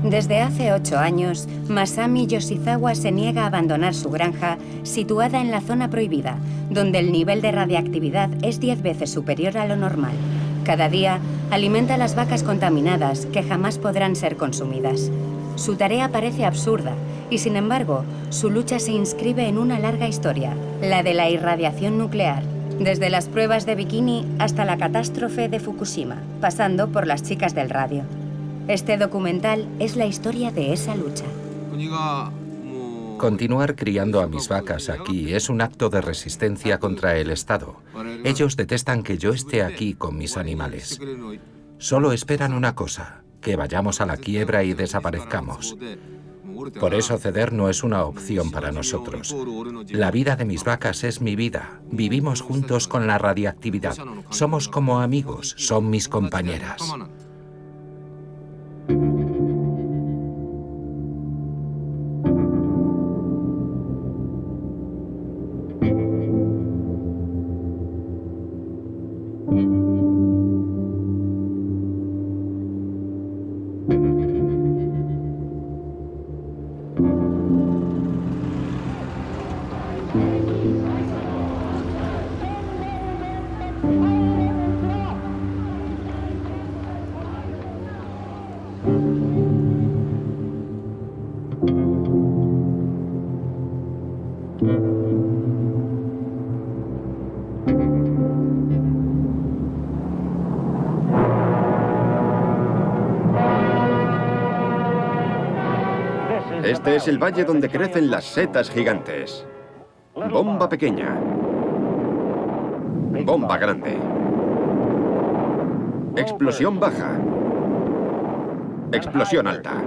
Desde hace 8 años, Masami Yoshizawa se niega a abandonar su granja, situada en la zona prohibida, donde el nivel de radiactividad es 10 veces superior a lo normal. Cada día, alimenta las vacas contaminadas que jamás podrán ser consumidas. Su tarea parece absurda y, sin embargo, su lucha se inscribe en una larga historia, la de la irradiación nuclear, desde las pruebas de Bikini hasta la catástrofe de Fukushima, pasando por las chicas del radio. Este documental es la historia de esa lucha. Continuar criando a mis vacas aquí es un acto de resistencia contra el Estado. Ellos detestan que yo esté aquí con mis animales. Solo esperan una cosa, que vayamos a la quiebra y desaparezcamos. Por eso ceder no es una opción para nosotros. La vida de mis vacas es mi vida. Vivimos juntos con la radiactividad. Somos como amigos, son mis compañeras. Este es el valle donde crecen las setas gigantes. Bomba pequeña. Bomba grande. Explosión baja. Explosión alta.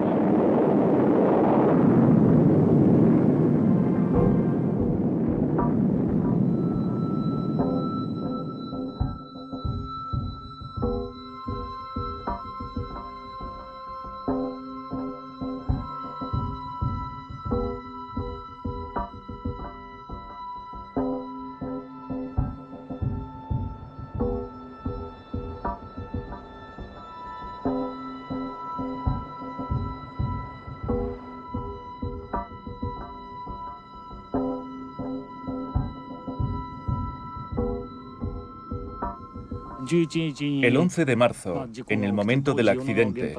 El 11 de marzo, en el momento del accidente,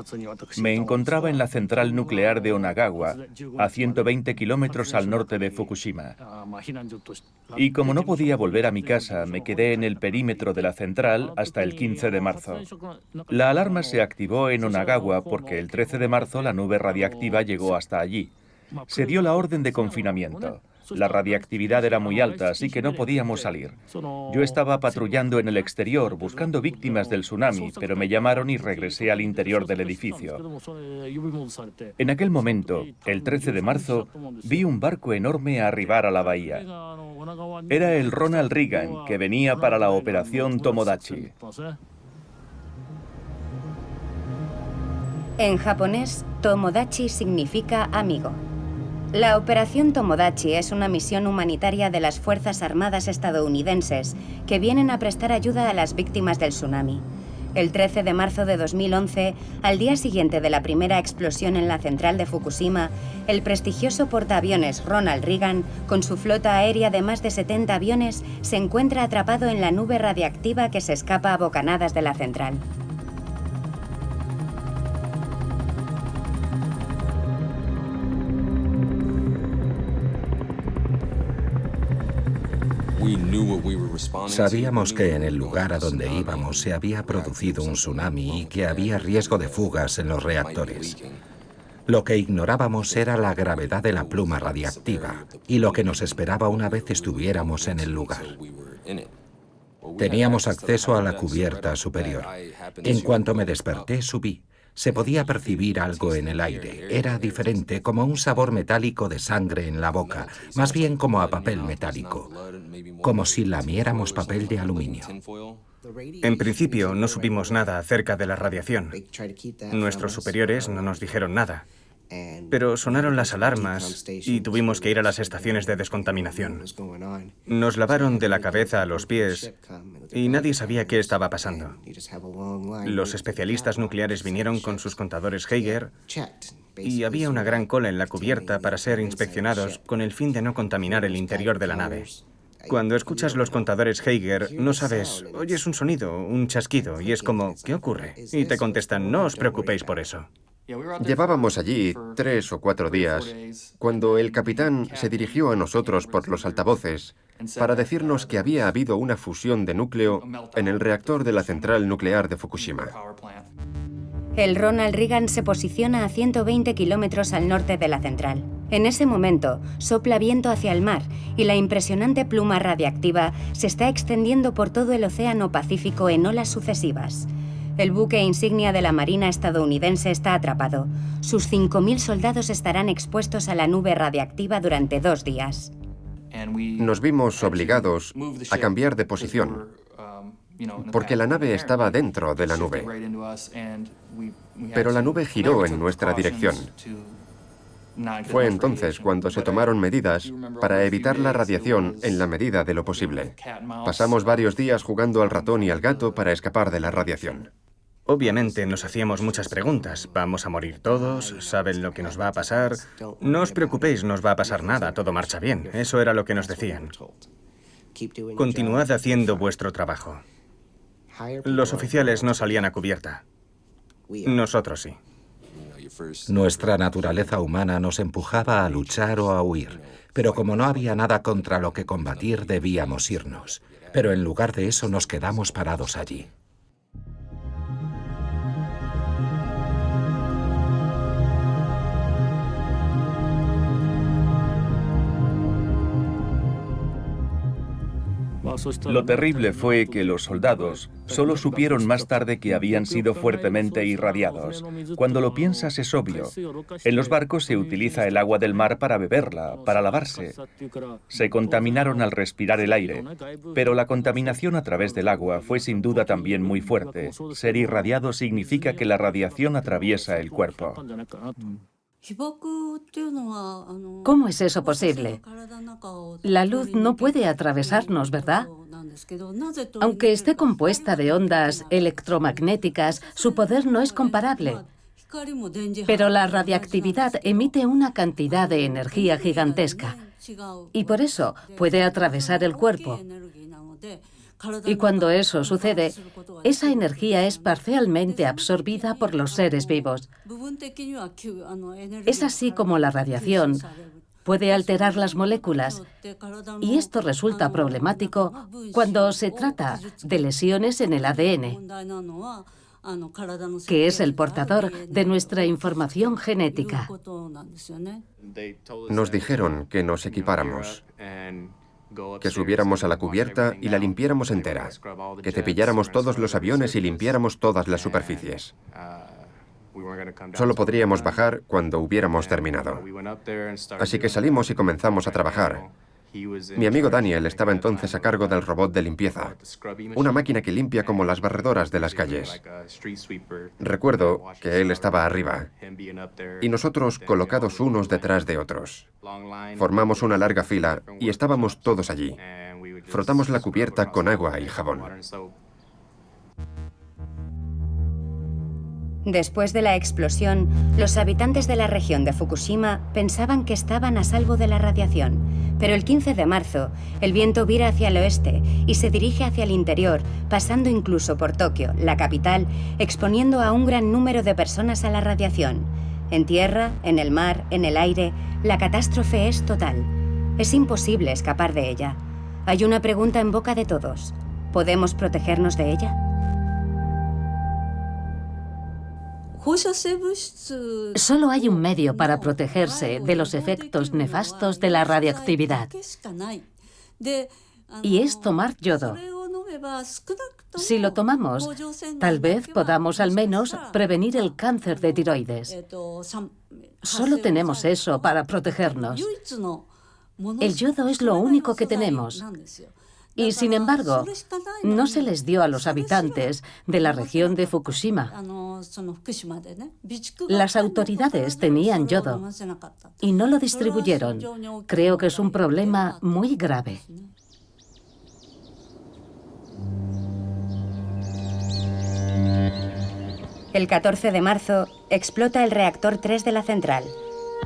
me encontraba en la central nuclear de Onagawa, a 120 kilómetros al norte de Fukushima. Y como no podía volver a mi casa, me quedé en el perímetro de la central hasta el 15 de marzo. La alarma se activó en Onagawa porque el 13 de marzo la nube radiactiva llegó hasta allí. Se dio la orden de confinamiento. La radiactividad era muy alta, así que no podíamos salir. Yo estaba patrullando en el exterior, buscando víctimas del tsunami, pero me llamaron y regresé al interior del edificio. En aquel momento, el 13 de marzo, vi un barco enorme arribar a la bahía. Era el Ronald Reagan, que venía para la operación Tomodachi. En japonés, Tomodachi significa amigo. La Operación Tomodachi es una misión humanitaria de las Fuerzas Armadas estadounidenses que vienen a prestar ayuda a las víctimas del tsunami. El 13 de marzo de 2011, al día siguiente de la primera explosión en la central de Fukushima, el prestigioso portaaviones Ronald Reagan, con su flota aérea de más de 70 aviones, se encuentra atrapado en la nube radiactiva que se escapa a bocanadas de la central. Sabíamos que en el lugar a donde íbamos se había producido un tsunami y que había riesgo de fugas en los reactores. Lo que ignorábamos era la gravedad de la pluma radiactiva y lo que nos esperaba una vez estuviéramos en el lugar. Teníamos acceso a la cubierta superior. En cuanto me desperté, subí. Se podía percibir algo en el aire. Era diferente, como un sabor metálico de sangre en la boca, más bien como a papel metálico, como si lamiéramos papel de aluminio. En principio no supimos nada acerca de la radiación. Nuestros superiores no nos dijeron nada. Pero sonaron las alarmas y tuvimos que ir a las estaciones de descontaminación. Nos lavaron de la cabeza a los pies y nadie sabía qué estaba pasando. Los especialistas nucleares vinieron con sus contadores Geiger y había una gran cola en la cubierta para ser inspeccionados con el fin de no contaminar el interior de la nave. Cuando escuchas los contadores Geiger, no sabes, oyes un sonido, un chasquido, y es como, ¿qué ocurre? Y te contestan, no os preocupéis por eso. Llevábamos allí 3 o 4 días cuando el capitán se dirigió a nosotros por los altavoces para decirnos que había habido una fusión de núcleo en el reactor de la central nuclear de Fukushima. El Ronald Reagan se posiciona a 120 kilómetros al norte de la central. En ese momento, sopla viento hacia el mar y la impresionante pluma radiactiva se está extendiendo por todo el Océano Pacífico en olas sucesivas. El buque insignia de la Marina estadounidense está atrapado. Sus 5.000 soldados estarán expuestos a la nube radiactiva durante 2 días. Nos vimos obligados a cambiar de posición, porque la nave estaba dentro de la nube. Pero la nube giró en nuestra dirección. Fue entonces cuando se tomaron medidas para evitar la radiación en la medida de lo posible. Pasamos varios días jugando al ratón y al gato para escapar de la radiación. Obviamente nos hacíamos muchas preguntas. ¿Vamos a morir todos? ¿Saben lo que nos va a pasar? No os preocupéis, no os va a pasar nada, todo marcha bien. Eso era lo que nos decían. Continuad haciendo vuestro trabajo. Los oficiales no salían a cubierta. Nosotros sí. Nuestra naturaleza humana nos empujaba a luchar o a huir, pero como no había nada contra lo que combatir, debíamos irnos. Pero en lugar de eso nos quedamos parados allí. Lo terrible fue que los soldados solo supieron más tarde que habían sido fuertemente irradiados. Cuando lo piensas es obvio. En los barcos se utiliza el agua del mar para beberla, para lavarse. Se contaminaron al respirar el aire, pero la contaminación a través del agua fue sin duda también muy fuerte. Ser irradiado significa que la radiación atraviesa el cuerpo. ¿Cómo es eso posible? La luz no puede atravesarnos, ¿verdad? Aunque esté compuesta de ondas electromagnéticas, su poder no es comparable. Pero la radiactividad emite una cantidad de energía gigantesca y por eso puede atravesar el cuerpo. Y cuando eso sucede, esa energía es parcialmente absorbida por los seres vivos. Es así como la radiación puede alterar las moléculas, y esto resulta problemático cuando se trata de lesiones en el ADN, que es el portador de nuestra información genética. Nos dijeron que nos equipáramos, que subiéramos a la cubierta y la limpiáramos entera, que cepilláramos todos los aviones y limpiáramos todas las superficies. Solo podríamos bajar cuando hubiéramos terminado. Así que salimos y comenzamos a trabajar. Mi amigo Daniel estaba entonces a cargo del robot de limpieza, una máquina que limpia como las barredoras de las calles. Recuerdo que él estaba arriba y nosotros colocados unos detrás de otros. Formamos una larga fila y estábamos todos allí. Frotamos la cubierta con agua y jabón. Después de la explosión, los habitantes de la región de Fukushima pensaban que estaban a salvo de la radiación, pero el 15 de marzo, el viento vira hacia el oeste y se dirige hacia el interior, pasando incluso por Tokio, la capital, exponiendo a un gran número de personas a la radiación. En tierra, en el mar, en el aire, la catástrofe es total. Es imposible escapar de ella. Hay una pregunta en boca de todos. ¿Podemos protegernos de ella? Solo hay un medio para protegerse de los efectos nefastos de la radioactividad, y es tomar yodo. Si lo tomamos, tal vez podamos al menos prevenir el cáncer de tiroides. Solo tenemos eso para protegernos. El yodo es lo único que tenemos. Y sin embargo, no se les dio a los habitantes de la región de Fukushima. Las autoridades tenían yodo y no lo distribuyeron. Creo que es un problema muy grave. El 14 de marzo explota el reactor 3 de la central.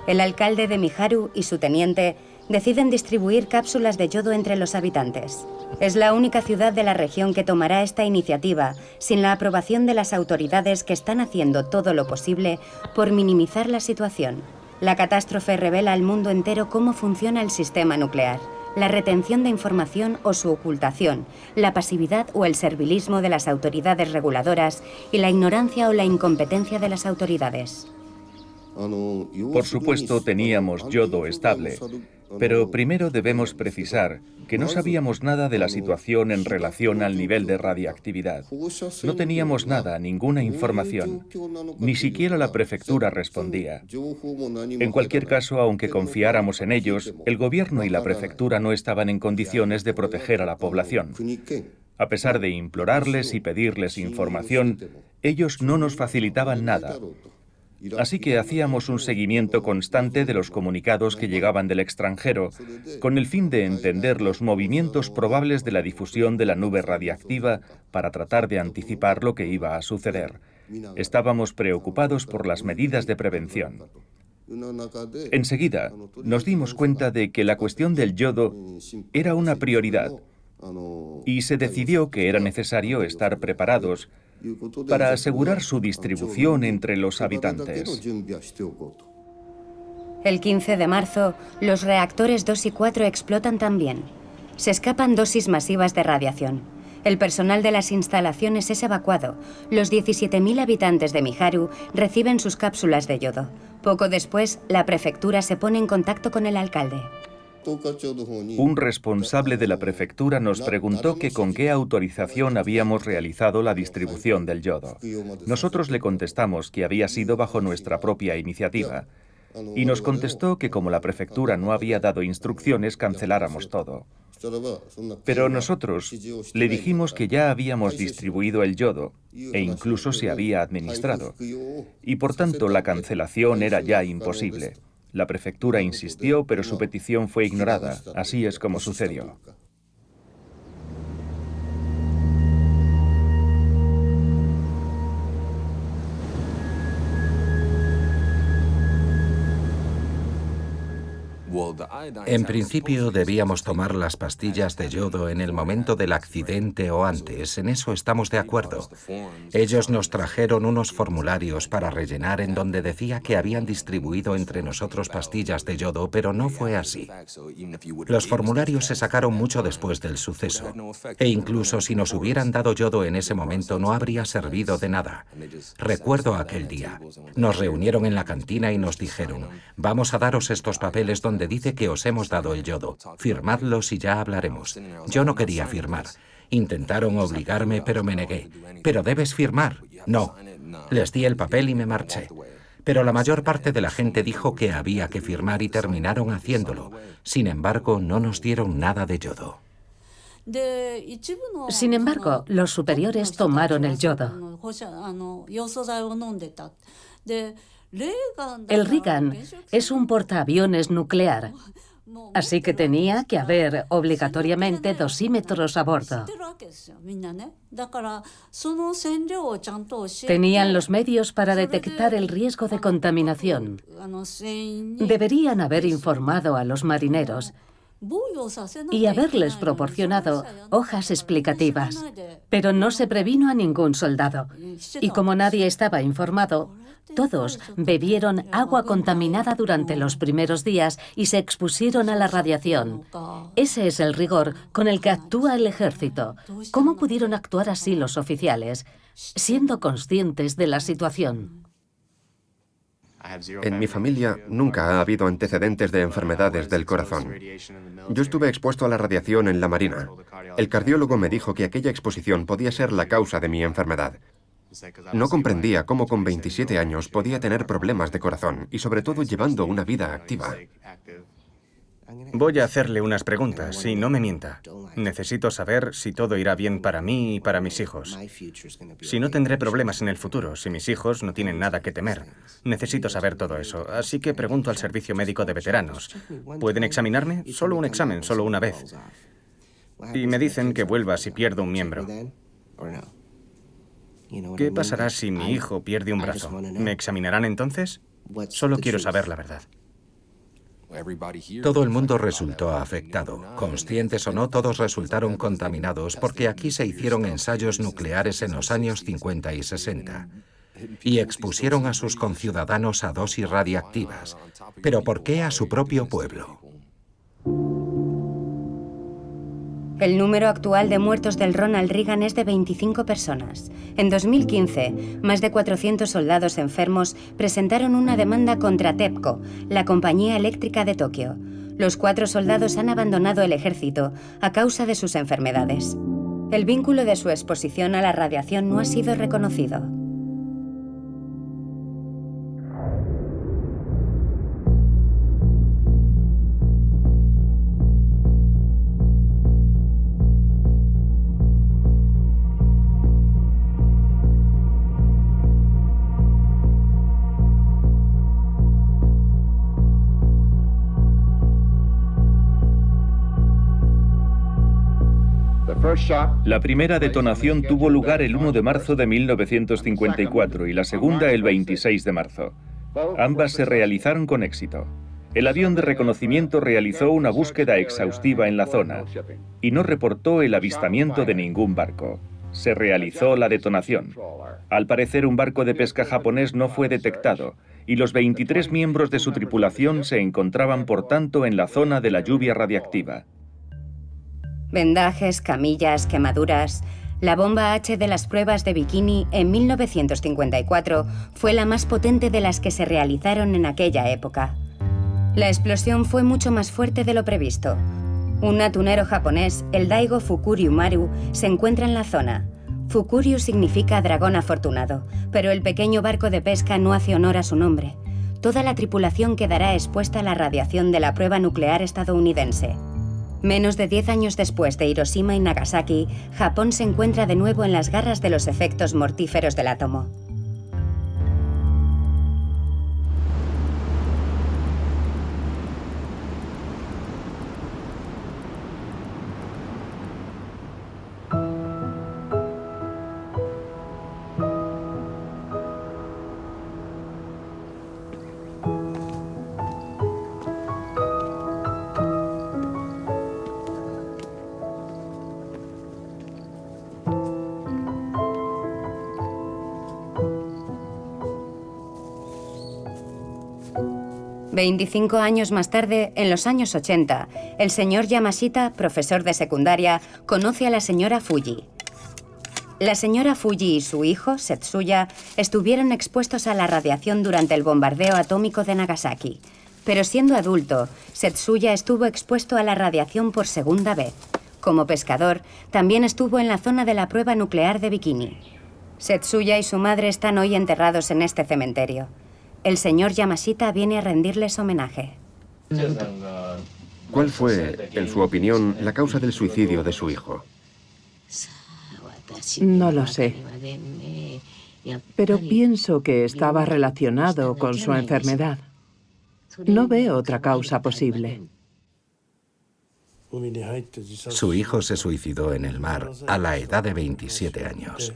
El alcalde de Miharu y su teniente deciden distribuir cápsulas de yodo entre los habitantes. Es la única ciudad de la región que tomará esta iniciativa sin la aprobación de las autoridades que están haciendo todo lo posible por minimizar la situación. La catástrofe revela al mundo entero cómo funciona el sistema nuclear, la retención de información o su ocultación, la pasividad o el servilismo de las autoridades reguladoras y la ignorancia o la incompetencia de las autoridades. Por supuesto, teníamos yodo estable, pero primero debemos precisar que no sabíamos nada de la situación en relación al nivel de radiactividad. No teníamos nada, ninguna información. Ni siquiera la prefectura respondía. En cualquier caso, aunque confiáramos en ellos, el gobierno y la prefectura no estaban en condiciones de proteger a la población. A pesar de implorarles y pedirles información, ellos no nos facilitaban nada. Así que hacíamos un seguimiento constante de los comunicados que llegaban del extranjero, con el fin de entender los movimientos probables de la difusión de la nube radiactiva para tratar de anticipar lo que iba a suceder. Estábamos preocupados por las medidas de prevención. Enseguida, nos dimos cuenta de que la cuestión del yodo era una prioridad y se decidió que era necesario estar preparados para asegurar su distribución entre los habitantes. El 15 de marzo, los reactores 2 y 4 explotan también. Se escapan dosis masivas de radiación. El personal de las instalaciones es evacuado. Los 17.000 habitantes de Miharu reciben sus cápsulas de yodo. Poco después, la prefectura se pone en contacto con el alcalde. Un responsable de la prefectura nos preguntó que con qué autorización habíamos realizado la distribución del yodo. Nosotros le contestamos que había sido bajo nuestra propia iniciativa. Y nos contestó que como la prefectura no había dado instrucciones, canceláramos todo. Pero nosotros le dijimos que ya habíamos distribuido el yodo e incluso se había administrado. Y por tanto la cancelación era ya imposible. La prefectura insistió, pero su petición fue ignorada. Así es como sucedió. En principio debíamos tomar las pastillas de yodo en el momento del accidente o antes, en eso estamos de acuerdo. Ellos nos trajeron unos formularios para rellenar en donde decía que habían distribuido entre nosotros pastillas de yodo, pero no fue así. Los formularios se sacaron mucho después del suceso, e incluso si nos hubieran dado yodo en ese momento no habría servido de nada. Recuerdo aquel día. Nos reunieron en la cantina y nos dijeron, vamos a daros estos papeles donde dice que os hemos dado el yodo. Firmadlos y ya hablaremos. Yo no quería firmar. Intentaron obligarme, pero me negué. ¿Pero debes firmar? No. Les di el papel y me marché. Pero la mayor parte de la gente dijo que había que firmar y terminaron haciéndolo. Sin embargo, no nos dieron nada de yodo. Sin embargo, los superiores tomaron el yodo. El Reagan es un portaaviones nuclear, así que tenía que haber obligatoriamente dosímetros a bordo. Tenían los medios para detectar el riesgo de contaminación. Deberían haber informado a los marineros y haberles proporcionado hojas explicativas. Pero no se previno a ningún soldado. Y como nadie estaba informado, todos bebieron agua contaminada durante los primeros días y se expusieron a la radiación. Ese es el rigor con el que actúa el ejército. ¿Cómo pudieron actuar así los oficiales, siendo conscientes de la situación? En mi familia nunca ha habido antecedentes de enfermedades del corazón. Yo estuve expuesto a la radiación en la Marina. El cardiólogo me dijo que aquella exposición podía ser la causa de mi enfermedad. No comprendía cómo con 27 años podía tener problemas de corazón y sobre todo llevando una vida activa. Voy a hacerle unas preguntas, y no me mienta. Necesito saber si todo irá bien para mí y para mis hijos. Si no tendré problemas en el futuro, si mis hijos no tienen nada que temer. Necesito saber todo eso, así que pregunto al Servicio Médico de Veteranos. ¿Pueden examinarme? Solo un examen, solo una vez. Y me dicen que vuelva si pierdo un miembro. ¿Qué pasará si mi hijo pierde un brazo? ¿Me examinarán entonces? Solo quiero saber la verdad. Todo el mundo resultó afectado. Conscientes o no, todos resultaron contaminados porque aquí se hicieron ensayos nucleares en los años 50 y 60 y expusieron a sus conciudadanos a dosis radiactivas. ¿Pero por qué a su propio pueblo? El número actual de muertos del Ronald Reagan es de 25 personas. En 2015, más de 400 soldados enfermos presentaron una demanda contra TEPCO, la compañía eléctrica de Tokio. Los 4 soldados han abandonado el ejército a causa de sus enfermedades. El vínculo de su exposición a la radiación no ha sido reconocido. La primera detonación tuvo lugar el 1 de marzo de 1954 y la segunda el 26 de marzo. Ambas se realizaron con éxito. El avión de reconocimiento realizó una búsqueda exhaustiva en la zona y no reportó el avistamiento de ningún barco. Se realizó la detonación. Al parecer, un barco de pesca japonés no fue detectado y los 23 miembros de su tripulación se encontraban, por tanto, en la zona de la lluvia radiactiva. Vendajes, camillas, quemaduras. La bomba H de las pruebas de Bikini en 1954 fue la más potente de las que se realizaron en aquella época. La explosión fue mucho más fuerte de lo previsto. Un atunero japonés, el Daigo Fukuryu Maru, se encuentra en la zona. Fukuryu significa dragón afortunado, pero el pequeño barco de pesca no hace honor a su nombre. Toda la tripulación quedará expuesta a la radiación de la prueba nuclear estadounidense. Menos de 10 años después de Hiroshima y Nagasaki, Japón se encuentra de nuevo en las garras de los efectos mortíferos del átomo. «25 años más tarde, en los años 80, el señor Yamashita, profesor de secundaria, conoce a la señora Fuji. La señora Fuji y su hijo, Setsuya, estuvieron expuestos a la radiación durante el bombardeo atómico de Nagasaki. Pero siendo adulto, Setsuya estuvo expuesto a la radiación por segunda vez. Como pescador, también estuvo en la zona de la prueba nuclear de Bikini. Setsuya y su madre están hoy enterrados en este cementerio. El señor Yamashita viene a rendirles homenaje. ¿Cuál fue, en su opinión, la causa del suicidio de su hijo? No lo sé, pero pienso que estaba relacionado con su enfermedad. No veo otra causa posible. Su hijo se suicidó en el mar a la edad de 27 años.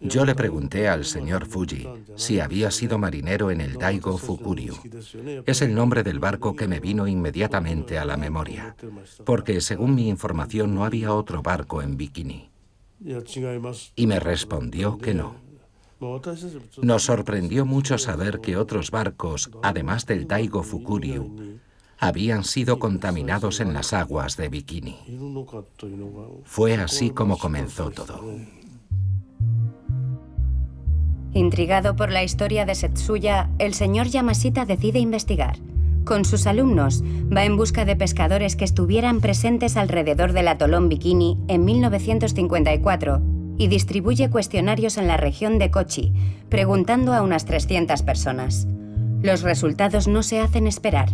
Yo le pregunté al señor Fuji si había sido marinero en el Daigo Fukuryu. Es el nombre del barco que me vino inmediatamente a la memoria, porque según mi información no había otro barco en Bikini. Y me respondió que no. Nos sorprendió mucho saber que otros barcos, además del Daigo Fukuryu, habían sido contaminados en las aguas de Bikini. Fue así como comenzó todo. Intrigado por la historia de Setsuya, el señor Yamashita decide investigar. Con sus alumnos, va en busca de pescadores que estuvieran presentes alrededor del atolón Bikini en 1954 y distribuye cuestionarios en la región de Kochi, preguntando a unas 300 personas. Los resultados no se hacen esperar.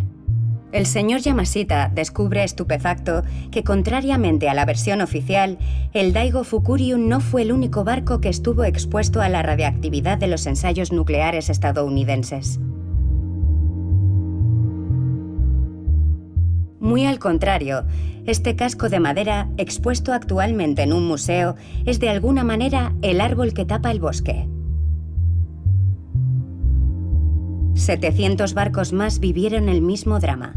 El señor Yamashita descubre estupefacto que, contrariamente a la versión oficial, el Daigo Fukuryu no fue el único barco que estuvo expuesto a la radiactividad de los ensayos nucleares estadounidenses. Muy al contrario, este casco de madera, expuesto actualmente en un museo, es de alguna manera el árbol que tapa el bosque. 700 barcos más vivieron el mismo drama.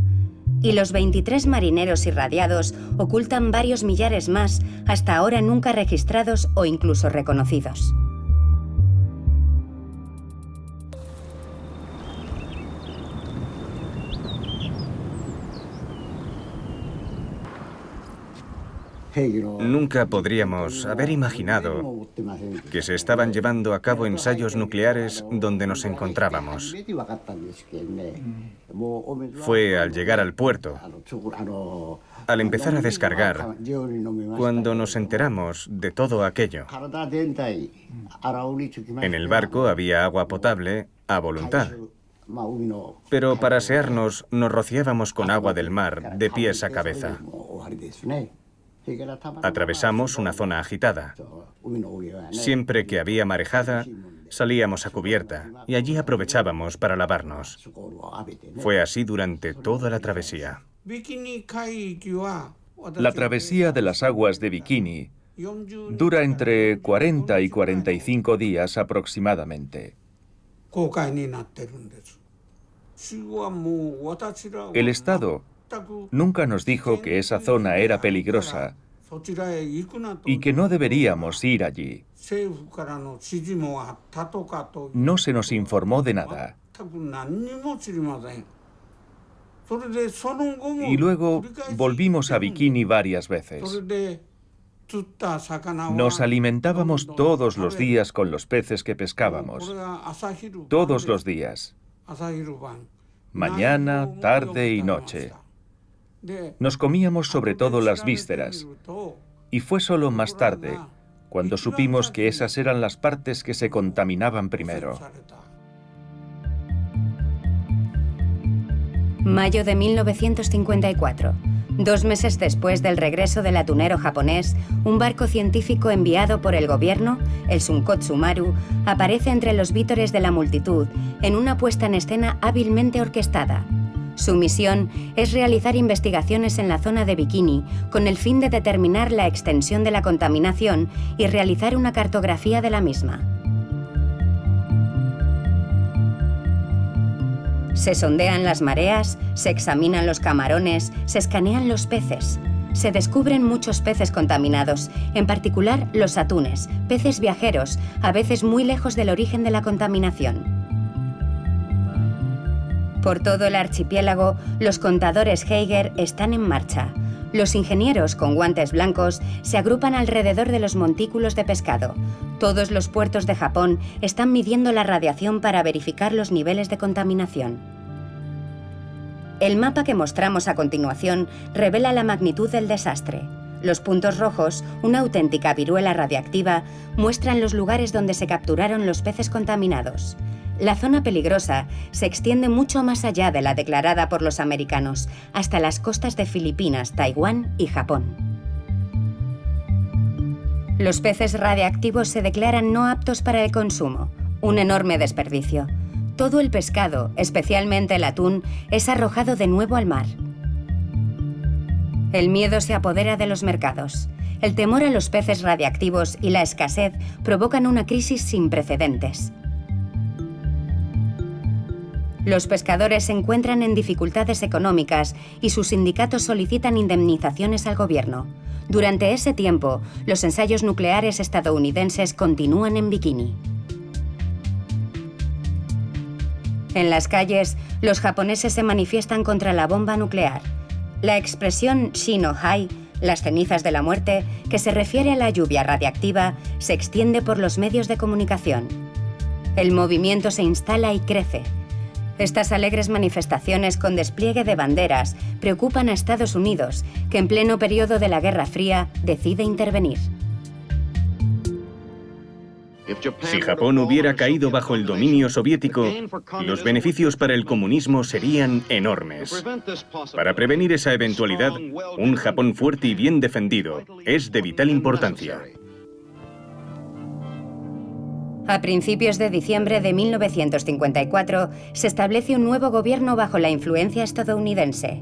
Y los 23 marineros irradiados ocultan varios millares más, hasta ahora nunca registrados o incluso reconocidos. Nunca podríamos haber imaginado que se estaban llevando a cabo ensayos nucleares donde nos encontrábamos. Fue al llegar al puerto, al empezar a descargar, cuando nos enteramos de todo aquello. En el barco había agua potable a voluntad, pero para asearnos nos rociábamos con agua del mar de pies a cabeza. Atravesamos una zona agitada. Siempre que había marejada, salíamos a cubierta y allí aprovechábamos para lavarnos. Fue así durante toda la travesía. La travesía de las aguas de Bikini dura entre 40 y 45 días aproximadamente. El Estado nunca nos dijo que esa zona era peligrosa y que no deberíamos ir allí. No se nos informó de nada. Y luego volvimos a Bikini varias veces. Nos alimentábamos todos los días con los peces que pescábamos. Todos los días. Mañana, tarde y noche. Nos comíamos sobre todo las vísceras. Y fue solo más tarde, cuando supimos que esas eran las partes que se contaminaban primero. Mayo de 1954. 2 meses después del regreso del atunero japonés, un barco científico enviado por el gobierno, el Sunkotsu Maru, aparece entre los vítores de la multitud en una puesta en escena hábilmente orquestada. Su misión es realizar investigaciones en la zona de Bikini con el fin de determinar la extensión de la contaminación y realizar una cartografía de la misma. Se sondean las mareas, se examinan los camarones, se escanean los peces. Se descubren muchos peces contaminados, en particular los atunes, peces viajeros, a veces muy lejos del origen de la contaminación. Por todo el archipiélago, los contadores Geiger están en marcha. Los ingenieros con guantes blancos se agrupan alrededor de los montículos de pescado. Todos los puertos de Japón están midiendo la radiación para verificar los niveles de contaminación. El mapa que mostramos a continuación revela la magnitud del desastre. Los puntos rojos, una auténtica viruela radiactiva, muestran los lugares donde se capturaron los peces contaminados. La zona peligrosa se extiende mucho más allá de la declarada por los americanos, hasta las costas de Filipinas, Taiwán y Japón. Los peces radiactivos se declaran no aptos para el consumo, un enorme desperdicio. Todo el pescado, especialmente el atún, es arrojado de nuevo al mar. El miedo se apodera de los mercados. El temor a los peces radiactivos y la escasez provocan una crisis sin precedentes. Los pescadores se encuentran en dificultades económicas y sus sindicatos solicitan indemnizaciones al gobierno. Durante ese tiempo, los ensayos nucleares estadounidenses continúan en Bikini. En las calles, los japoneses se manifiestan contra la bomba nuclear. La expresión Shi-no-hai, las cenizas de la muerte, que se refiere a la lluvia radiactiva, se extiende por los medios de comunicación. El movimiento se instala y crece. Estas alegres manifestaciones con despliegue de banderas preocupan a Estados Unidos, que en pleno periodo de la Guerra Fría decide intervenir. Si Japón hubiera caído bajo el dominio soviético, los beneficios para el comunismo serían enormes. Para prevenir esa eventualidad, un Japón fuerte y bien defendido es de vital importancia. A principios de diciembre de 1954 se establece un nuevo gobierno bajo la influencia estadounidense.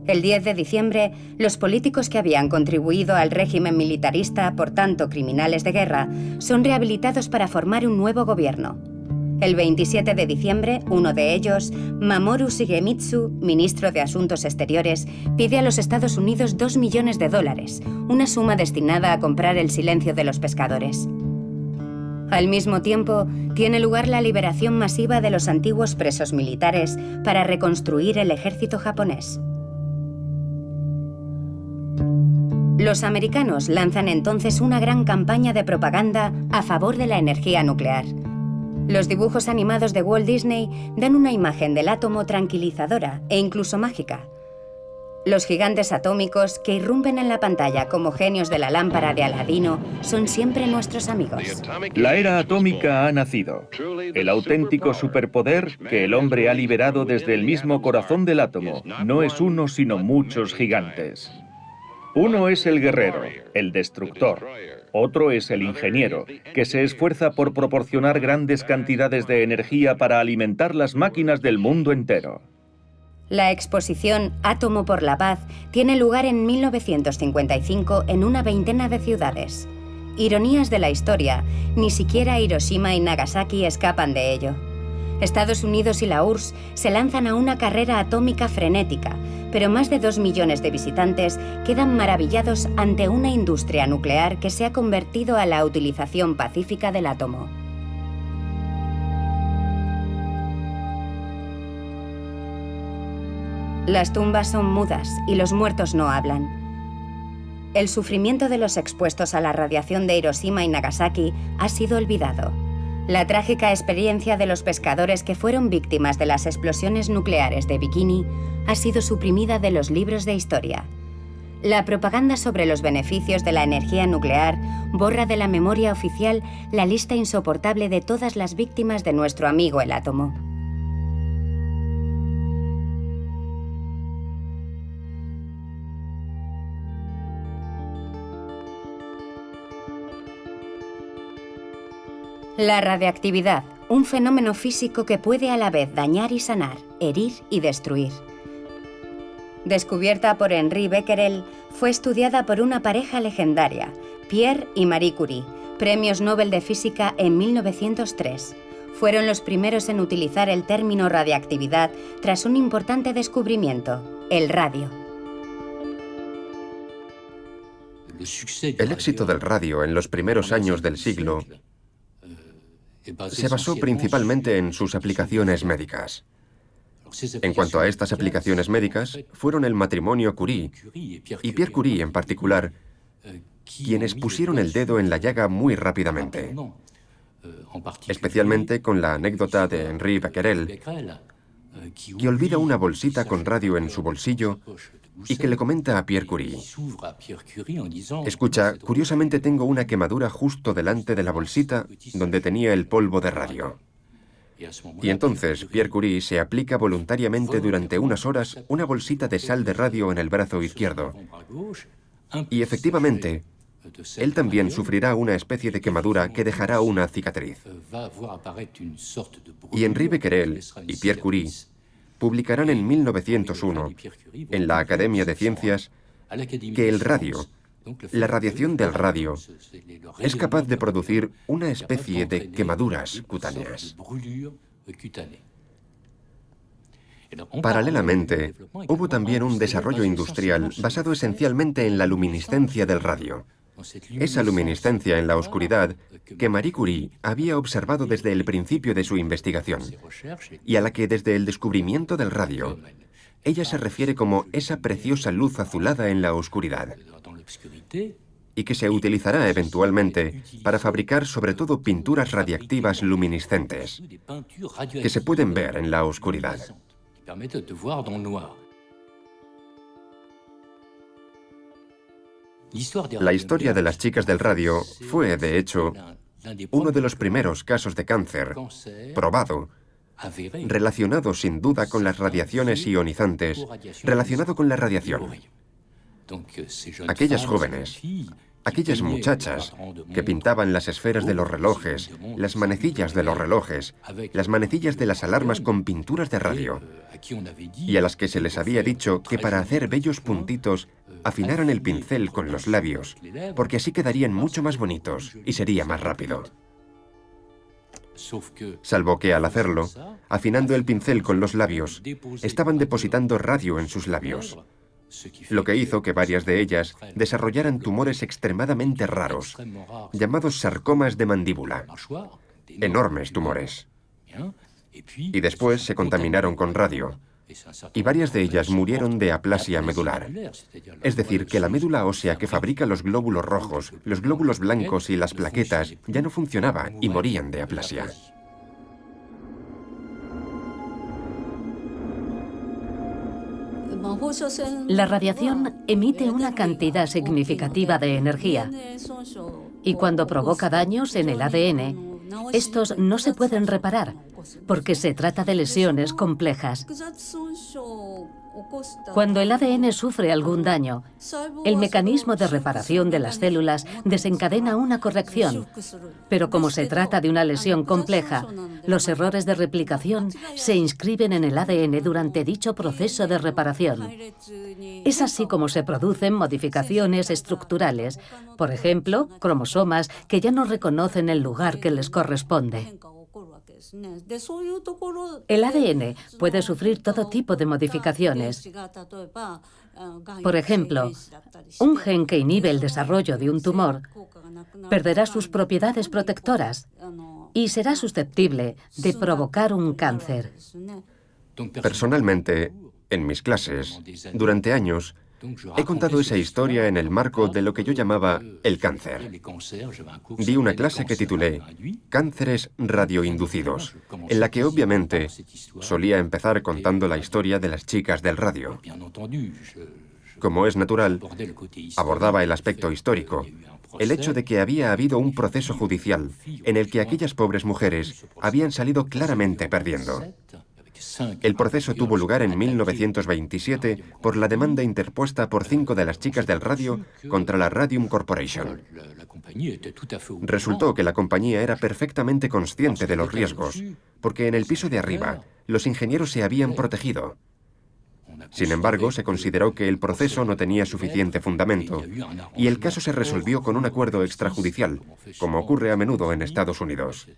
El 10 de diciembre, los políticos que habían contribuido al régimen militarista, por tanto criminales de guerra, son rehabilitados para formar un nuevo gobierno. El 27 de diciembre, uno de ellos, Mamoru Shigemitsu, ministro de Asuntos Exteriores, pide a los Estados Unidos $2 millones, una suma destinada a comprar el silencio de los pescadores. Al mismo tiempo, tiene lugar la liberación masiva de los antiguos presos militares para reconstruir el ejército japonés. Los americanos lanzan entonces una gran campaña de propaganda a favor de la energía nuclear. Los dibujos animados de Walt Disney dan una imagen del átomo tranquilizadora e incluso mágica. Los gigantes atómicos que irrumpen en la pantalla como genios de la lámpara de Aladino son siempre nuestros amigos. La era atómica ha nacido. El auténtico superpoder que el hombre ha liberado desde el mismo corazón del átomo no es uno sino muchos gigantes. Uno es el guerrero, el destructor. Otro es el ingeniero, que se esfuerza por proporcionar grandes cantidades de energía para alimentar las máquinas del mundo entero. La exposición Átomo por la Paz tiene lugar en 1955 en una veintena de ciudades. Ironías de la historia, ni siquiera Hiroshima y Nagasaki escapan de ello. Estados Unidos y la URSS se lanzan a una carrera atómica frenética, pero más de 2 millones de visitantes quedan maravillados ante una industria nuclear que se ha convertido a la utilización pacífica del átomo. Las tumbas son mudas y los muertos no hablan. El sufrimiento de los expuestos a la radiación de Hiroshima y Nagasaki ha sido olvidado. La trágica experiencia de los pescadores que fueron víctimas de las explosiones nucleares de Bikini ha sido suprimida de los libros de historia. La propaganda sobre los beneficios de la energía nuclear borra de la memoria oficial la lista insoportable de todas las víctimas de nuestro amigo el átomo. La radiactividad, un fenómeno físico que puede a la vez dañar y sanar, herir y destruir. Descubierta por Henri Becquerel, fue estudiada por una pareja legendaria, Pierre y Marie Curie, premios Nobel de Física en 1903. Fueron los primeros en utilizar el término radiactividad tras un importante descubrimiento, el radio. El éxito del radio en los primeros años del siglo se basó principalmente en sus aplicaciones médicas. En cuanto a estas aplicaciones médicas, fueron el matrimonio Curie y Pierre Curie en particular quienes pusieron el dedo en la llaga muy rápidamente, especialmente con la anécdota de Henri Becquerel, que olvida una bolsita con radio en su bolsillo y que le comenta a Pierre Curie: escucha, curiosamente tengo una quemadura justo delante de la bolsita donde tenía el polvo de radio. Y entonces Pierre Curie se aplica voluntariamente durante unas horas una bolsita de sal de radio en el brazo izquierdo. Y efectivamente, él también sufrirá una especie de quemadura que dejará una cicatriz. Y Henri Becquerel y Pierre Curie publicarán en 1901, en la Academia de Ciencias, que el radio, la radiación del radio, es capaz de producir una especie de quemaduras cutáneas. Paralelamente, hubo también un desarrollo industrial basado esencialmente en la luminiscencia del radio. Esa luminiscencia en la oscuridad que Marie Curie había observado desde el principio de su investigación y a la que desde el descubrimiento del radio ella se refiere como esa preciosa luz azulada en la oscuridad y que se utilizará eventualmente para fabricar sobre todo pinturas radiactivas luminiscentes que se pueden ver en la oscuridad. La historia de las chicas del radio fue, de hecho, uno de los primeros casos de cáncer probado, relacionado sin duda con las radiaciones ionizantes, relacionado con la radiación. Aquellas jóvenes Aquellas muchachas que pintaban las esferas de los relojes, las manecillas de los relojes, las manecillas de las alarmas con pinturas de radio, y a las que se les había dicho que para hacer bellos puntitos afinaran el pincel con los labios, porque así quedarían mucho más bonitos y sería más rápido. Salvo que al hacerlo, afinando el pincel con los labios, estaban depositando radio en sus labios, lo que hizo que varias de ellas desarrollaran tumores extremadamente raros, llamados sarcomas de mandíbula, enormes tumores. Y después se contaminaron con radio, y varias de ellas murieron de aplasia medular. Es decir, que la médula ósea que fabrica los glóbulos rojos, los glóbulos blancos y las plaquetas ya no funcionaba y morían de aplasia. La radiación emite una cantidad significativa de energía y cuando provoca daños en el ADN, estos no se pueden reparar porque se trata de lesiones complejas. Cuando el ADN sufre algún daño, el mecanismo de reparación de las células desencadena una corrección, pero como se trata de una lesión compleja, los errores de replicación se inscriben en el ADN durante dicho proceso de reparación. Es así como se producen modificaciones estructurales, por ejemplo, cromosomas que ya no reconocen el lugar que les corresponde. El ADN puede sufrir todo tipo de modificaciones. Por ejemplo, un gen que inhibe el desarrollo de un tumor perderá sus propiedades protectoras y será susceptible de provocar un cáncer. Personalmente, en mis clases, durante años, he contado esa historia en el marco de lo que yo llamaba el cáncer. Di una clase que titulé Cánceres radioinducidos, en la que obviamente solía empezar contando la historia de las chicas del radio. Como es natural, abordaba el aspecto histórico, el hecho de que había habido un proceso judicial en el que aquellas pobres mujeres habían salido claramente perdiendo. El proceso tuvo lugar en 1927 por la demanda interpuesta por 5 de las chicas del radio contra la Radium Corporation. Resultó que la compañía era perfectamente consciente de los riesgos, porque en el piso de arriba los ingenieros se habían protegido. Sin embargo, se consideró que el proceso no tenía suficiente fundamento y el caso se resolvió con un acuerdo extrajudicial, como ocurre a menudo en Estados Unidos.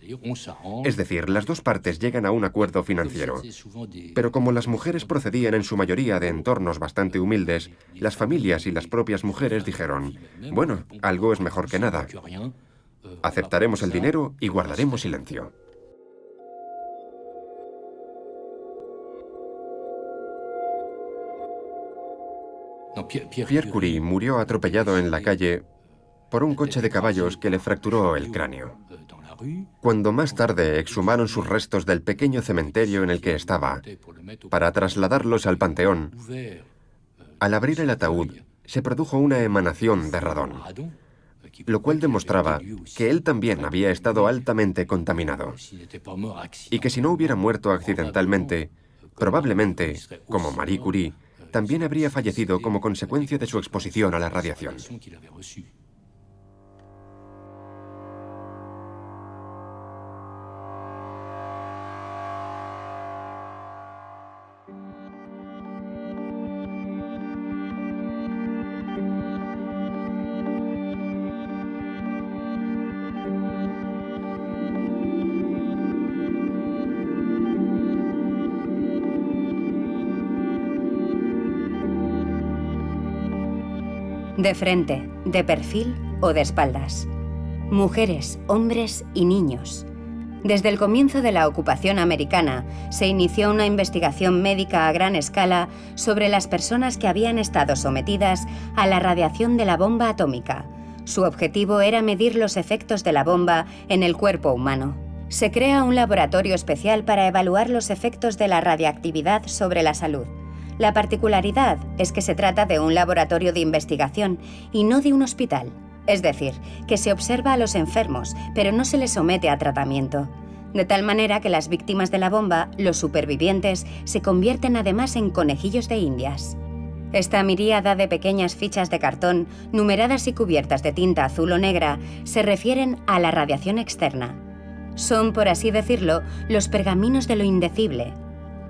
Es decir, las dos partes llegan a un acuerdo financiero. Pero como las mujeres procedían en su mayoría de entornos bastante humildes, las familias y las propias mujeres dijeron, bueno, algo es mejor que nada. Aceptaremos el dinero y guardaremos silencio. Pierre Curie murió atropellado en la calle por un coche de caballos que le fracturó el cráneo. Cuando más tarde exhumaron sus restos del pequeño cementerio en el que estaba, para trasladarlos al panteón, al abrir el ataúd se produjo una emanación de radón, lo cual demostraba que él también había estado altamente contaminado, y que si no hubiera muerto accidentalmente, probablemente, como Marie Curie, también habría fallecido como consecuencia de su exposición a la radiación. De frente, de perfil o de espaldas. Mujeres, hombres y niños. Desde el comienzo de la ocupación americana, se inició una investigación médica a gran escala sobre las personas que habían estado sometidas a la radiación de la bomba atómica. Su objetivo era medir los efectos de la bomba en el cuerpo humano. Se crea un laboratorio especial para evaluar los efectos de la radiactividad sobre la salud. La particularidad es que se trata de un laboratorio de investigación y no de un hospital. Es decir, que se observa a los enfermos, pero no se les somete a tratamiento. De tal manera que las víctimas de la bomba, los supervivientes, se convierten además en conejillos de indias. Esta miríada de pequeñas fichas de cartón, numeradas y cubiertas de tinta azul o negra, se refieren a la radiación externa. Son, por así decirlo, los pergaminos de lo indecible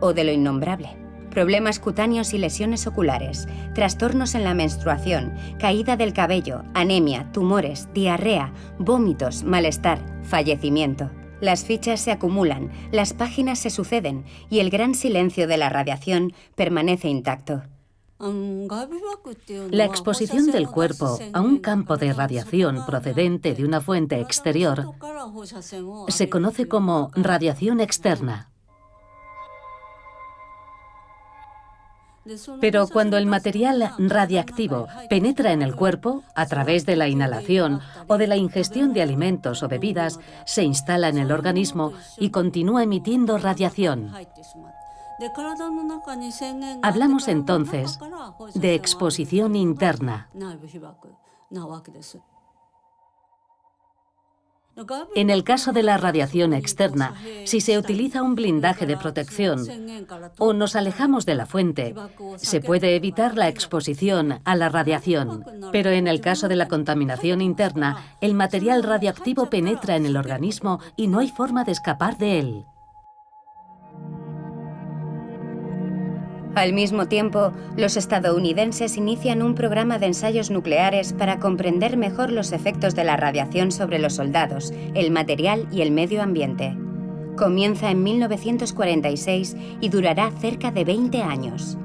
o de lo innombrable. Problemas cutáneos y lesiones oculares, trastornos en la menstruación, caída del cabello, anemia, tumores, diarrea, vómitos, malestar, fallecimiento. Las fichas se acumulan, las páginas se suceden y el gran silencio de la radiación permanece intacto. La exposición del cuerpo a un campo de radiación procedente de una fuente exterior se conoce como radiación externa. Pero cuando el material radiactivo penetra en el cuerpo, a través de la inhalación o de la ingestión de alimentos o bebidas, se instala en el organismo y continúa emitiendo radiación. Hablamos entonces de exposición interna. En el caso de la radiación externa, si se utiliza un blindaje de protección o nos alejamos de la fuente, se puede evitar la exposición a la radiación. Pero en el caso de la contaminación interna, el material radiactivo penetra en el organismo y no hay forma de escapar de él. Al mismo tiempo, los estadounidenses inician un programa de ensayos nucleares para comprender mejor los efectos de la radiación sobre los soldados, el material y el medio ambiente. Comienza en 1946 y durará cerca de 20 años.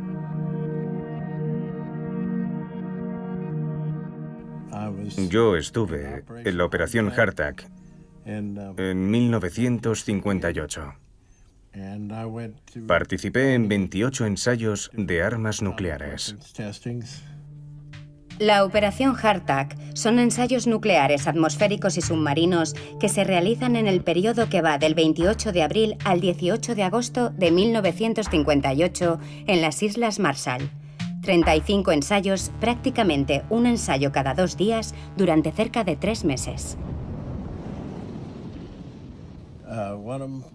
Yo estuve en la Operación Hardtack en 1958. Participé en 28 ensayos de armas nucleares. La Operación Hardtack son ensayos nucleares atmosféricos y submarinos que se realizan en el periodo que va del 28 de abril al 18 de agosto de 1958 en las Islas Marshall. 35 ensayos, prácticamente un ensayo cada 2 días, durante cerca de 3 meses.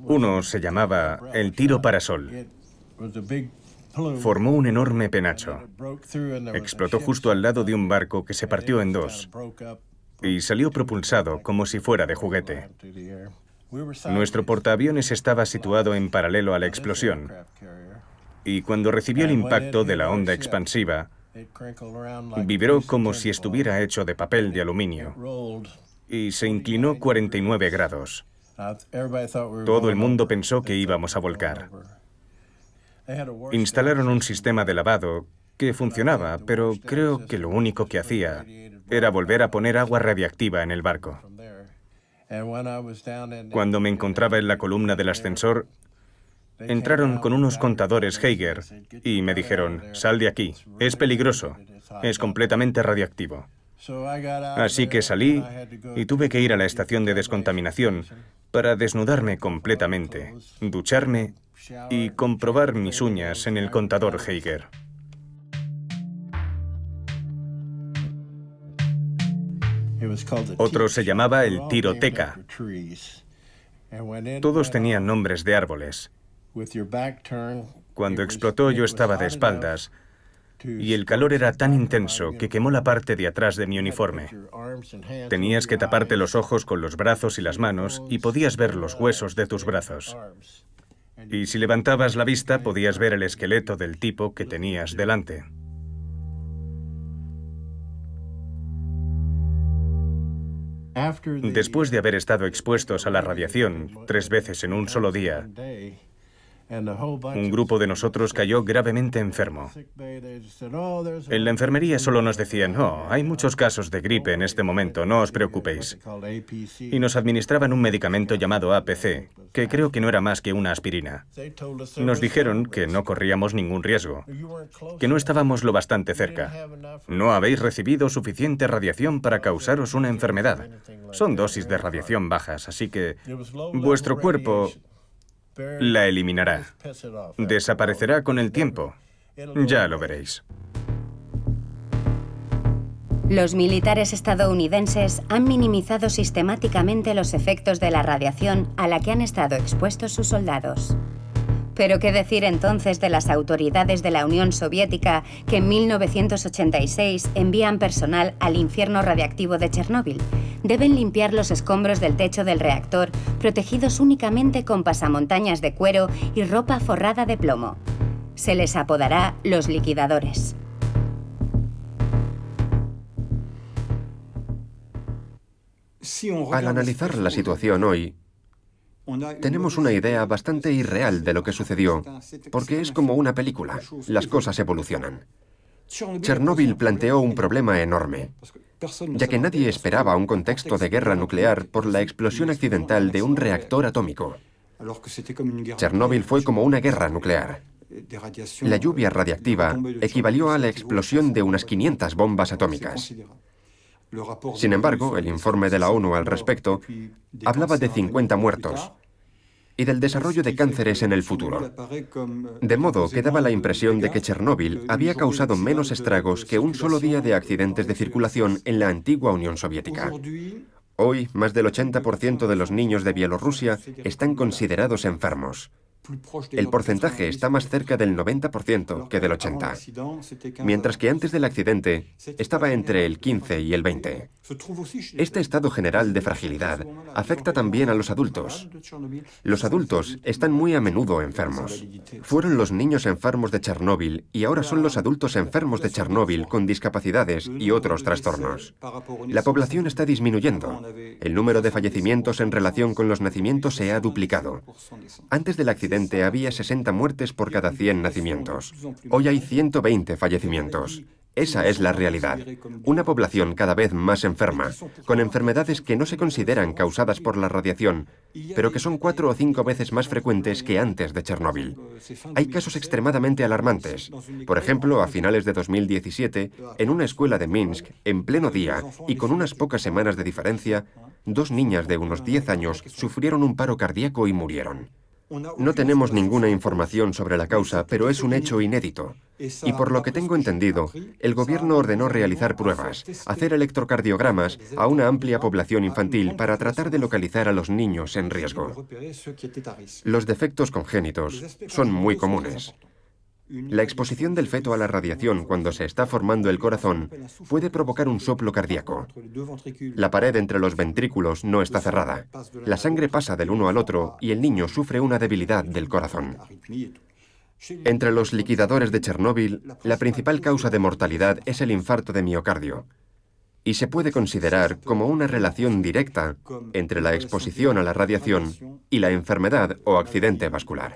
Uno se llamaba el tiro parasol. Formó un enorme penacho. Explotó justo al lado de un barco que se partió en 2 y salió propulsado como si fuera de juguete. Nuestro portaaviones estaba situado en paralelo a la explosión y cuando recibió el impacto de la onda expansiva, vibró como si estuviera hecho de papel de aluminio y se inclinó 49 grados. Todo el mundo pensó que íbamos a volcar. Instalaron un sistema de lavado que funcionaba, pero creo que lo único que hacía era volver a poner agua radiactiva en el barco. Cuando me encontraba en la columna del ascensor, entraron con unos contadores Geiger y me dijeron: «Sal de aquí, es peligroso, es completamente radiactivo». Así que salí y tuve que ir a la estación de descontaminación para desnudarme completamente, ducharme y comprobar mis uñas en el contador Geiger. Otro se llamaba el tiro Teca. Todos tenían nombres de árboles. Cuando explotó yo estaba de espaldas y el calor era tan intenso que quemó la parte de atrás de mi uniforme. Tenías que taparte los ojos con los brazos y las manos y podías ver los huesos de tus brazos. Y si levantabas la vista podías ver el esqueleto del tipo que tenías delante. Después de haber estado expuestos a la radiación 3 veces en un solo día, un grupo de nosotros cayó gravemente enfermo. En la enfermería solo nos decían: «Oh, hay muchos casos de gripe en este momento, no os preocupéis». Y nos administraban un medicamento llamado APC, que creo que no era más que una aspirina. Nos dijeron que no corríamos ningún riesgo, que no estábamos lo bastante cerca. «No habéis recibido suficiente radiación para causaros una enfermedad. Son dosis de radiación bajas, así que vuestro cuerpo la eliminará. Desaparecerá con el tiempo. Ya lo veréis». Los militares estadounidenses han minimizado sistemáticamente los efectos de la radiación a la que han estado expuestos sus soldados. Pero ¿qué decir entonces de las autoridades de la Unión Soviética que en 1986 envían personal al infierno radiactivo de Chernóbil? Deben limpiar los escombros del techo del reactor, protegidos únicamente con pasamontañas de cuero y ropa forrada de plomo. Se les apodará los liquidadores. Al analizar la situación hoy, tenemos una idea bastante irreal de lo que sucedió, porque es como una película. Las cosas evolucionan. Chernóbil planteó un problema enorme, ya que nadie esperaba un contexto de guerra nuclear por la explosión accidental de un reactor atómico. Chernóbil fue como una guerra nuclear. La lluvia radiactiva equivalió a la explosión de unas 500 bombas atómicas. Sin embargo, el informe de la ONU al respecto hablaba de 50 muertos y del desarrollo de cánceres en el futuro. De modo que daba la impresión de que Chernóbil había causado menos estragos que un solo día de accidentes de circulación en la antigua Unión Soviética. Hoy, más del 80% de los niños de Bielorrusia están considerados enfermos. El porcentaje está más cerca del 90% que del 80%, mientras que antes del accidente estaba entre el 15 y el 20%. Este estado general de fragilidad afecta también a los adultos. Los adultos están muy a menudo enfermos. Fueron los niños enfermos de Chernóbil y ahora son los adultos enfermos de Chernóbil con discapacidades y otros trastornos. La población está disminuyendo. El número de fallecimientos en relación con los nacimientos se ha duplicado. Antes del accidente había 60 muertes por cada 100 nacimientos. Hoy hay 120 fallecimientos. Esa es la realidad. Una población cada vez más enferma, con enfermedades que no se consideran causadas por la radiación, pero que son 4 o 5 veces más frecuentes que antes de Chernóbil. Hay casos extremadamente alarmantes. Por ejemplo, a finales de 2017, en una escuela de Minsk, en pleno día y con unas pocas semanas de diferencia, 2 niñas de unos 10 años sufrieron un paro cardíaco y murieron. No tenemos ninguna información sobre la causa, pero es un hecho inédito. Y por lo que tengo entendido, el gobierno ordenó realizar pruebas, hacer electrocardiogramas a una amplia población infantil para tratar de localizar a los niños en riesgo. Los defectos congénitos son muy comunes. La exposición del feto a la radiación cuando se está formando el corazón puede provocar un soplo cardíaco. La pared entre los ventrículos no está cerrada. La sangre pasa del uno al otro y el niño sufre una debilidad del corazón. Entre los liquidadores de Chernóbil, la principal causa de mortalidad es el infarto de miocardio. Y se puede considerar como una relación directa entre la exposición a la radiación y la enfermedad o accidente vascular.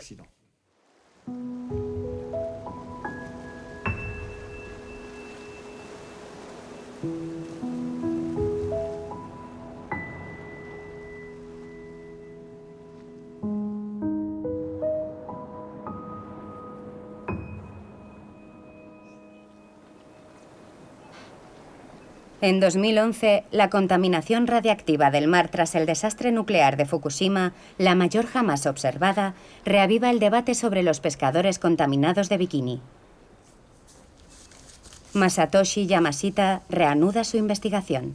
En 2011, la contaminación radiactiva del mar tras el desastre nuclear de Fukushima, la mayor jamás observada, reaviva el debate sobre los pescadores contaminados de Bikini. Masatoshi Yamashita reanuda su investigación.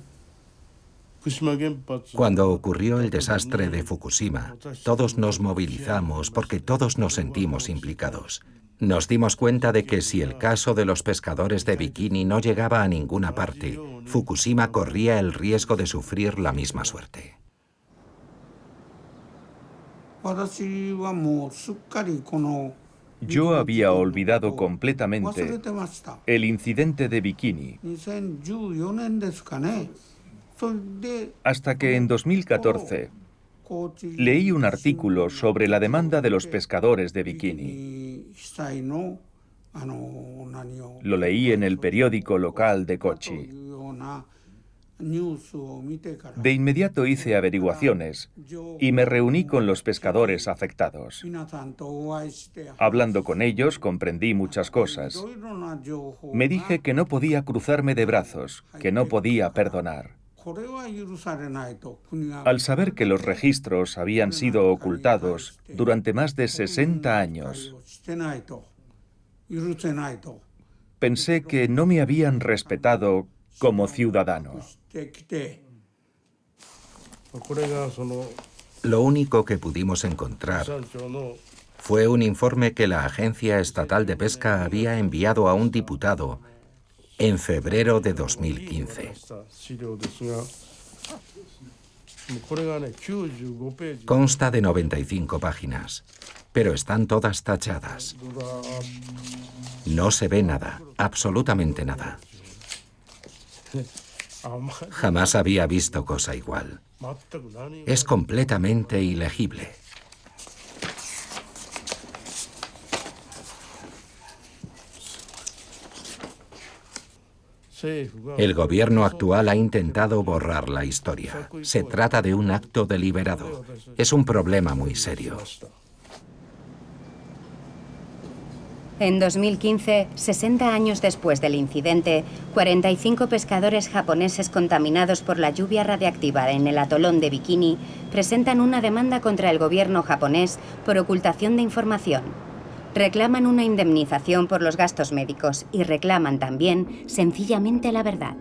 Cuando ocurrió el desastre de Fukushima, todos nos movilizamos porque todos nos sentimos implicados. Nos dimos cuenta de que si el caso de los pescadores de Bikini no llegaba a ninguna parte, Fukushima corría el riesgo de sufrir la misma suerte. Yo había olvidado completamente el incidente de Bikini, hasta que en 2014 leí un artículo sobre la demanda de los pescadores de Bikini. Lo leí en el periódico local de Kochi. De inmediato hice averiguaciones y me reuní con los pescadores afectados. Hablando con ellos, comprendí muchas cosas. Me dije que no podía cruzarme de brazos, que no podía perdonar. Al saber que los registros habían sido ocultados durante más de 60 años, pensé que no me habían respetado como ciudadano. Lo único que pudimos encontrar Fue un informe que la Agencia Estatal de Pesca había enviado a un diputado en febrero de 2015. Consta de 95 páginas, pero están todas tachadas. No se ve nada, absolutamente nada. Jamás había visto cosa igual. Es completamente ilegible. El gobierno actual ha intentado borrar la historia. Se trata de un acto deliberado. Es un problema muy serio. En 2015, 60 años después del incidente, 45 pescadores japoneses contaminados por la lluvia radiactiva en el atolón de Bikini presentan una demanda contra el gobierno japonés por ocultación de información. Reclaman una indemnización por los gastos médicos y reclaman también, sencillamente, la verdad.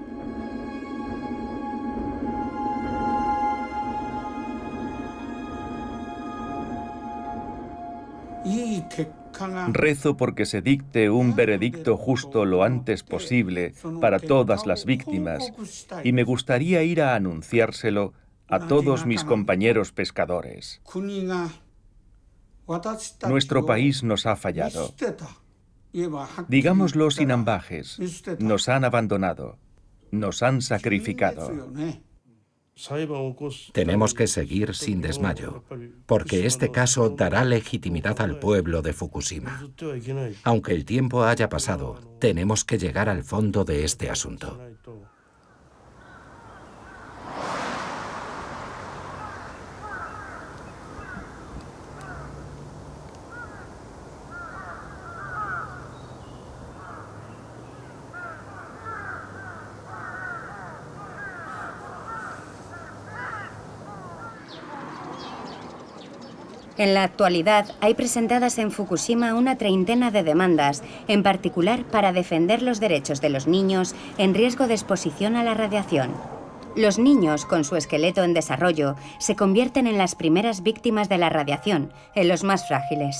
Rezo porque se dicte un veredicto justo lo antes posible para todas las víctimas y me gustaría ir a anunciárselo a todos mis compañeros pescadores. Nuestro país nos ha fallado. Digámoslo sin ambajes, nos han abandonado, nos han sacrificado. Tenemos que seguir sin desmayo, porque este caso dará legitimidad al pueblo de Fukushima. Aunque el tiempo haya pasado, tenemos que llegar al fondo de este asunto. En la actualidad, hay presentadas en Fukushima una treintena de demandas, en particular para defender los derechos de los niños en riesgo de exposición a la radiación. Los niños, con su esqueleto en desarrollo, se convierten en las primeras víctimas de la radiación, en los más frágiles.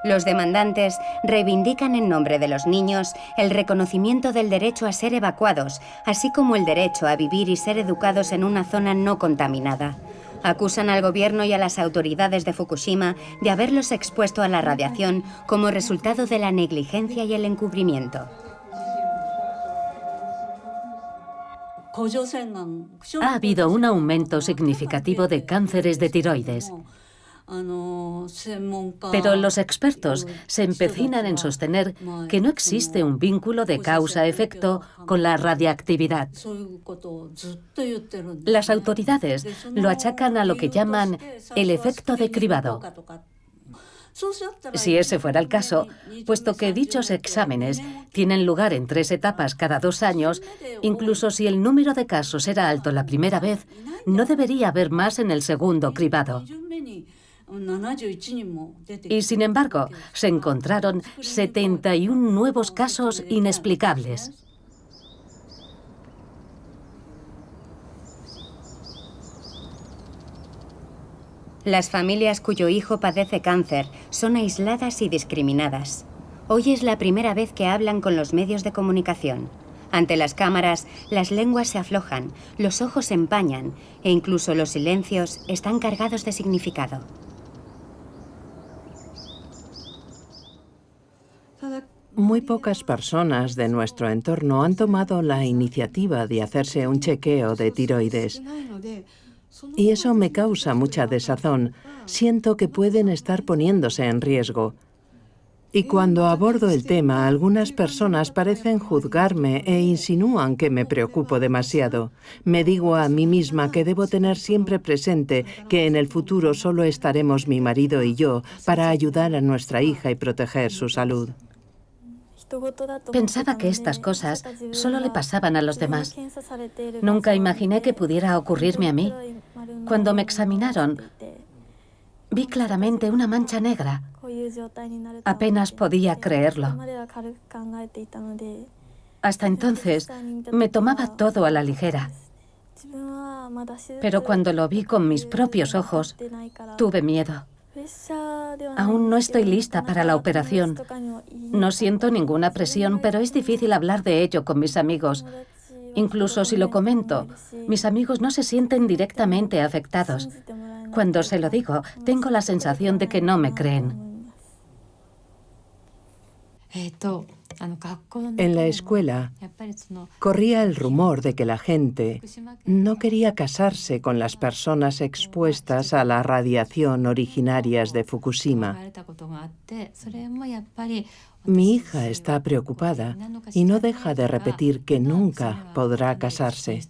Los demandantes reivindican en nombre de los niños el reconocimiento del derecho a ser evacuados, así como el derecho a vivir y ser educados en una zona no contaminada. Acusan al gobierno y a las autoridades de Fukushima de haberlos expuesto a la radiación como resultado de la negligencia y el encubrimiento. Ha habido un aumento significativo de cánceres de tiroides. Pero los expertos se empecinan en sostener que no existe un vínculo de causa-efecto con la radiactividad. Las autoridades lo achacan a lo que llaman el efecto de cribado. Si ese fuera el caso, puesto que dichos exámenes tienen lugar en 3 etapas cada 2 años, incluso si el número de casos era alto la primera vez, no debería haber más en el segundo cribado. Y sin embargo, se encontraron 71 nuevos casos inexplicables. Las familias cuyo hijo padece cáncer son aisladas y discriminadas. Hoy es la primera vez que hablan con los medios de comunicación. Ante las cámaras, las lenguas se aflojan, los ojos se empañan e incluso los silencios están cargados de significado. Muy pocas personas de nuestro entorno han tomado la iniciativa de hacerse un chequeo de tiroides. Y eso me causa mucha desazón. Siento que pueden estar poniéndose en riesgo. Y cuando abordo el tema, algunas personas parecen juzgarme e insinúan que me preocupo demasiado. Me digo a mí misma que debo tener siempre presente que en el futuro solo estaremos mi marido y yo para ayudar a nuestra hija y proteger su salud. Pensaba que estas cosas solo le pasaban a los demás. Nunca imaginé que pudiera ocurrirme a mí. Cuando me examinaron, vi claramente una mancha negra. Apenas podía creerlo. Hasta entonces, me tomaba todo a la ligera. Pero cuando lo vi con mis propios ojos, tuve miedo. Aún no estoy lista para la operación. No siento ninguna presión, pero es difícil hablar de ello con mis amigos. Incluso si lo comento, mis amigos no se sienten directamente afectados. Cuando se lo digo, tengo la sensación de que no me creen. En la escuela corría el rumor de que la gente no quería casarse con las personas expuestas a la radiación originarias de Fukushima. Mi hija está preocupada y no deja de repetir que nunca podrá casarse.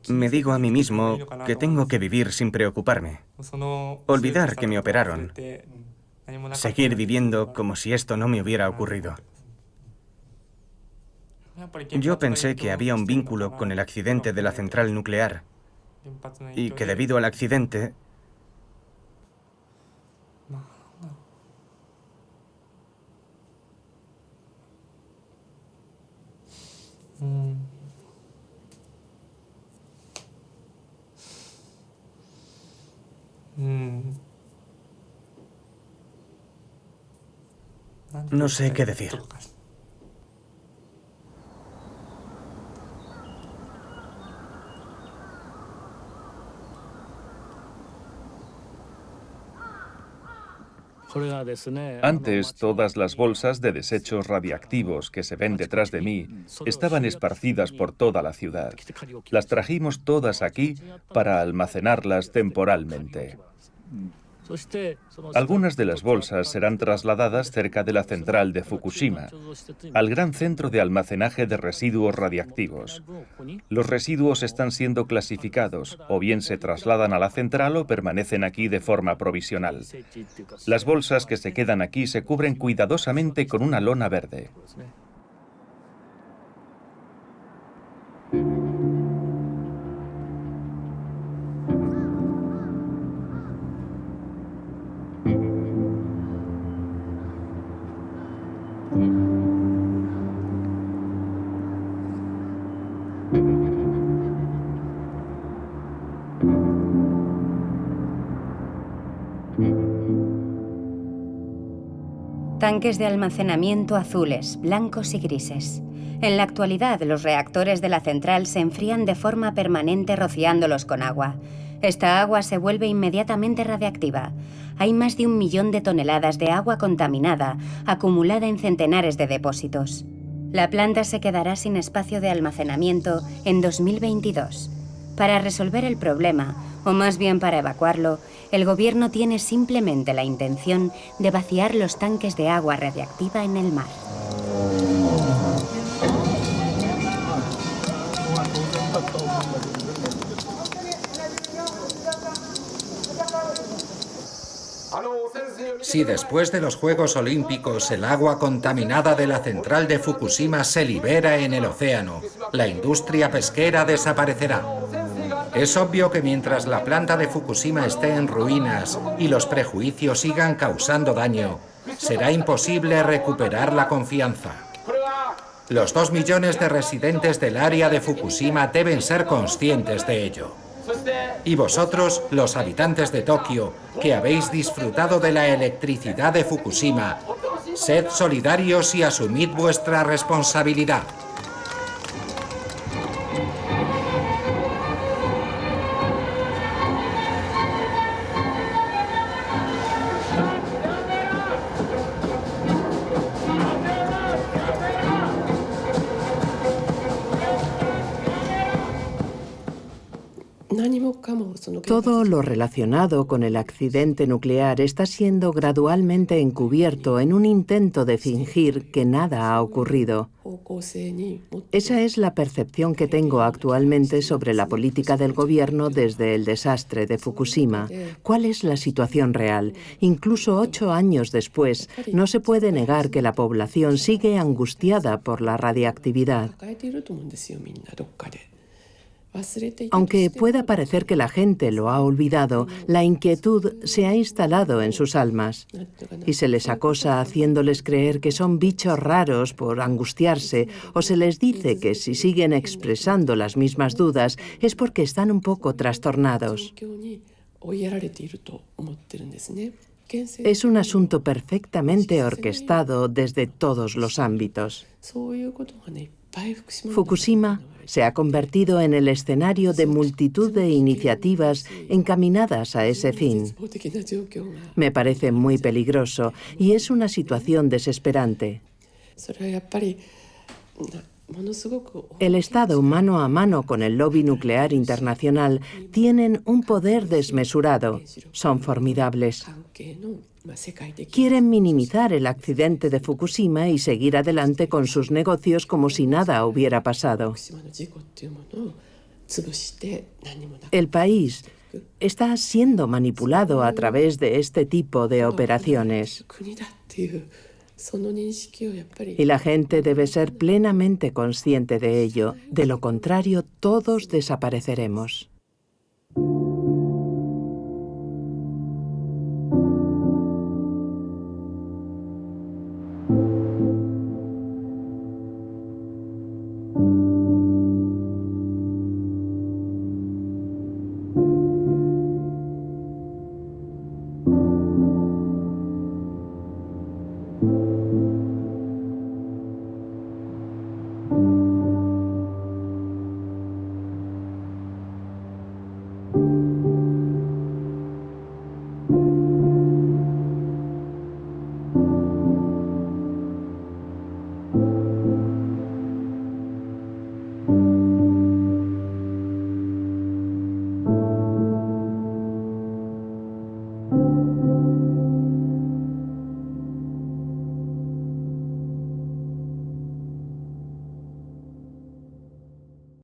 Me digo a mí mismo que tengo que vivir sin preocuparme. Olvidar que me operaron. Seguir viviendo como si esto no me hubiera ocurrido. Yo pensé que había un vínculo con el accidente de la central nuclear y que debido al accidente no sé qué decir. Antes, todas las bolsas de desechos radiactivos que se ven detrás de mí estaban esparcidas por toda la ciudad. Las trajimos todas aquí para almacenarlas temporalmente. Algunas de las bolsas serán trasladadas cerca de la central de Fukushima, al gran centro de almacenaje de residuos radiactivos. Los residuos están siendo clasificados, o bien se trasladan a la central o permanecen aquí de forma provisional. Las bolsas que se quedan aquí se cubren cuidadosamente con una lona verde. Tanques de almacenamiento azules, blancos y grises. En la actualidad, los reactores de la central se enfrían de forma permanente rociándolos con agua. Esta agua se vuelve inmediatamente radiactiva. Hay más de 1 millón de toneladas de agua contaminada, acumulada en centenares de depósitos. La planta se quedará sin espacio de almacenamiento en 2022. Para resolver el problema, o más bien para evacuarlo, el gobierno tiene simplemente la intención de vaciar los tanques de agua radiactiva en el mar. Si después de los Juegos Olímpicos el agua contaminada de la central de Fukushima se libera en el océano, la industria pesquera desaparecerá. Es obvio que mientras la planta de Fukushima esté en ruinas y los prejuicios sigan causando daño, será imposible recuperar la confianza. Los 2 millones de residentes del área de Fukushima deben ser conscientes de ello. Y vosotros, los habitantes de Tokio, que habéis disfrutado de la electricidad de Fukushima, sed solidarios y asumid vuestra responsabilidad. Todo lo relacionado con el accidente nuclear está siendo gradualmente encubierto en un intento de fingir que nada ha ocurrido. Esa es la percepción que tengo actualmente sobre la política del gobierno desde el desastre de Fukushima. ¿Cuál es la situación real? Incluso 8 años después, no se puede negar que la población sigue angustiada por la radiactividad. Aunque pueda parecer que la gente lo ha olvidado, la inquietud se ha instalado en sus almas y se les acosa haciéndoles creer que son bichos raros por angustiarse, o se les dice que si siguen expresando las mismas dudas es porque están un poco trastornados. Es un asunto perfectamente orquestado desde todos los ámbitos. Fukushima se ha convertido en el escenario de multitud de iniciativas encaminadas a ese fin. Me parece muy peligroso y es una situación desesperante. El Estado, mano a mano con el lobby nuclear internacional, tienen un poder desmesurado. Son formidables. Quieren minimizar el accidente de Fukushima y seguir adelante con sus negocios como si nada hubiera pasado. El país está siendo manipulado a través de este tipo de operaciones. Y la gente debe ser plenamente consciente de ello. De lo contrario, todos desapareceremos.